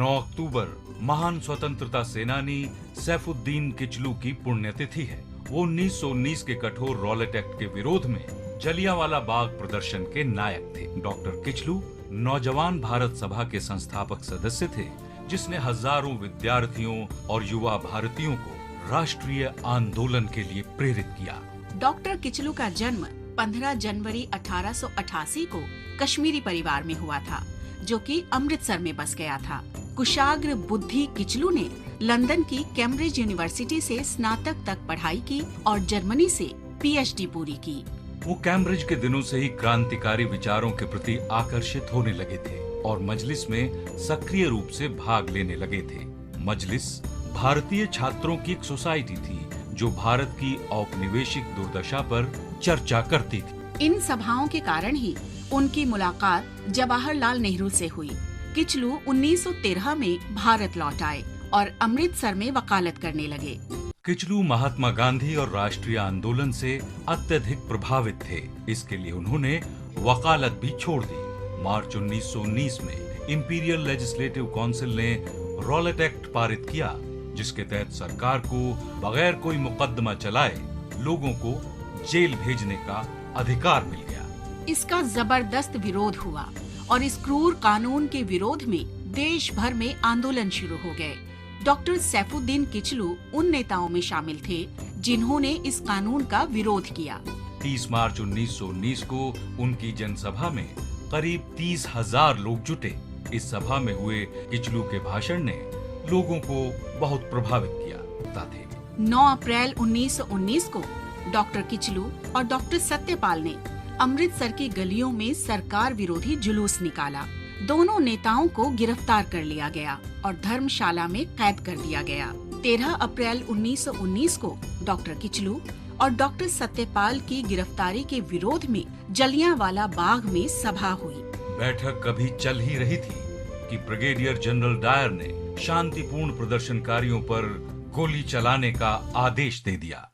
9 अक्टूबर महान स्वतंत्रता सेनानी सैफुद्दीन किचलू की पुण्यतिथि है। वो 1919 के कठोर रॉलेट एक्ट के विरोध में जलियांवाला बाग प्रदर्शन के नायक थे। डॉक्टर किचलू नौजवान भारत सभा के संस्थापक सदस्य थे, जिसने हजारों विद्यार्थियों और युवा भारतीयों को राष्ट्रीय आंदोलन के लिए प्रेरित किया। डॉक्टर किचलू का जन्म 15 जनवरी 1888 को कश्मीरी परिवार में हुआ था, जो कि अमृतसर में बस गया था। कुशाग्र बुद्धि किचलू ने लंदन की कैम्ब्रिज यूनिवर्सिटी से स्नातक तक पढ़ाई की और जर्मनी से पीएचडी पूरी की। वो कैम्ब्रिज के दिनों से ही क्रांतिकारी विचारों के प्रति आकर्षित होने लगे थे और मजलिस में सक्रिय रूप से भाग लेने लगे थे। मजलिस भारतीय छात्रों की एक सोसाइटी थी जो भारत की औपनिवेशिक दुर्दशा पर चर्चा करती थी। इन सभाओं के कारण ही उनकी मुलाकात जवाहरलाल नेहरू से हुई। किचलू 1913 में भारत लौट आए और अमृतसर में वकालत करने लगे। किचलू महात्मा गांधी और राष्ट्रीय आंदोलन से अत्यधिक प्रभावित थे, इसके लिए उन्होंने वकालत भी छोड़ दी। मार्च 1919 में इंपीरियल लेजिस्लेटिव काउंसिल ने रॉलेट एक्ट पारित किया, जिसके तहत सरकार को बगैर कोई मुकदमा चलाए लोगों को जेल भेजने का अधिकार मिल गया। इसका जबरदस्त विरोध हुआ और इस क्रूर कानून के विरोध में देश भर में आंदोलन शुरू हो गए। डॉक्टर सैफुद्दीन किचलू उन नेताओं में शामिल थे जिन्होंने इस कानून का विरोध किया। 30 मार्च 1919 को उनकी जनसभा में करीब 30,000 लोग जुटे। इस सभा में हुए किचलू के भाषण ने लोगों को बहुत प्रभावित किया थे। 9 अप्रैल 1919 को डॉक्टर किचलू और डॉक्टर सत्यपाल ने अमृतसर की गलियों में सरकार विरोधी जुलूस निकाला। दोनों नेताओं को गिरफ्तार कर लिया गया और धर्मशाला में कैद कर दिया गया। 13 अप्रैल 1919 को डॉक्टर किचलू और डॉक्टर सत्यपाल की गिरफ्तारी के विरोध में जलियांवाला बाग में सभा हुई। बैठक कभी चल ही रही थी कि ब्रिगेडियर जनरल डायर ने शांतिपूर्ण प्रदर्शनकारियों पर गोली चलाने का आदेश दे दिया।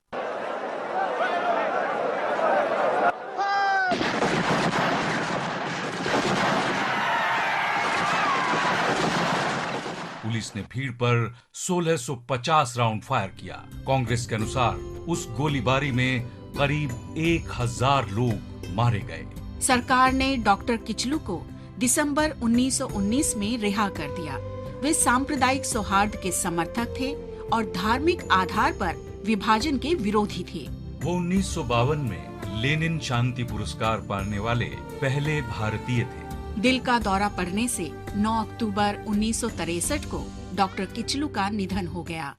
पुलिस ने भीड़ पर 1650 राउंड फायर किया। कांग्रेस के अनुसार उस गोलीबारी में करीब 1000 लोग मारे गए। सरकार ने डॉक्टर किचलू को दिसंबर 1919 में रिहा कर दिया। वे सांप्रदायिक सौहार्द के समर्थक थे और धार्मिक आधार पर विभाजन के विरोधी थे। वो 1952 में लेनिन शांति पुरस्कार पाने वाले पहले भारतीय थे। दिल का दौरा पड़ने से 9 अक्टूबर 1963 को डॉक्टर किचलू का निधन हो गया।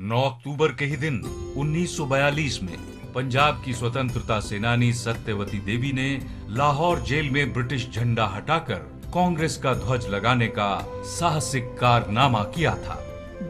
9 अक्टूबर के ही दिन 1942 में पंजाब की स्वतंत्रता सेनानी सत्यवती देवी ने लाहौर जेल में ब्रिटिश झंडा हटाकर कांग्रेस का ध्वज लगाने का साहसिक कारनामा किया था।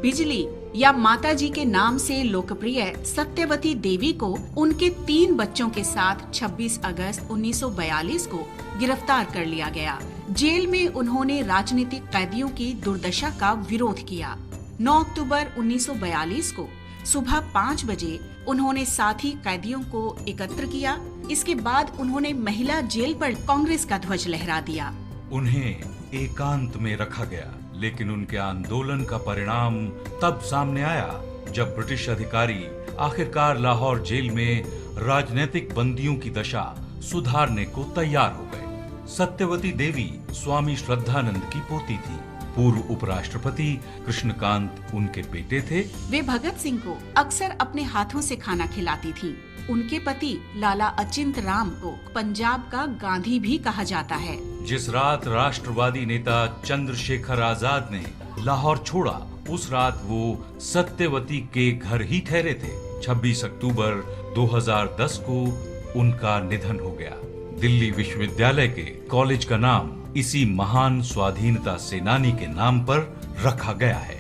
बिजली या माताजी के नाम से लोकप्रिय सत्यवती देवी को उनके 3 बच्चों के साथ 26 अगस्त 1942 को गिरफ्तार कर लिया गया। जेल में उन्होंने राजनीतिक कैदियों की दुर्दशा का विरोध किया। 9 अक्टूबर 1942 को सुबह 5 बजे उन्होंने साथी कैदियों को एकत्र किया। इसके बाद उन्होंने महिला जेल पर कांग्रेस का ध्वज लहरा दिया। उन्हें एकांत में रखा गया, लेकिन उनके आंदोलन का परिणाम तब सामने आया जब ब्रिटिश अधिकारी आखिरकार लाहौर जेल में राजनीतिक बंदियों की दशा सुधारने को तैयार हो गए। सत्यवती देवी स्वामी श्रद्धानंद की पोती थी। पूर्व उपराष्ट्रपति कृष्णकांत उनके बेटे थे। वे भगत सिंह को अक्सर अपने हाथों से खाना खिलाती थीं। उनके पति लाला अचिंत राम को पंजाब का गांधी भी कहा जाता है। जिस रात राष्ट्रवादी नेता चंद्रशेखर आजाद ने लाहौर छोड़ा, उस रात वो सत्यवती के घर ही ठहरे थे। 26 अक्टूबर 2010 को उनका निधन हो गया। दिल्ली विश्वविद्यालय के कॉलेज का नाम इसी महान स्वाधीनता सेनानी के नाम पर रखा गया है।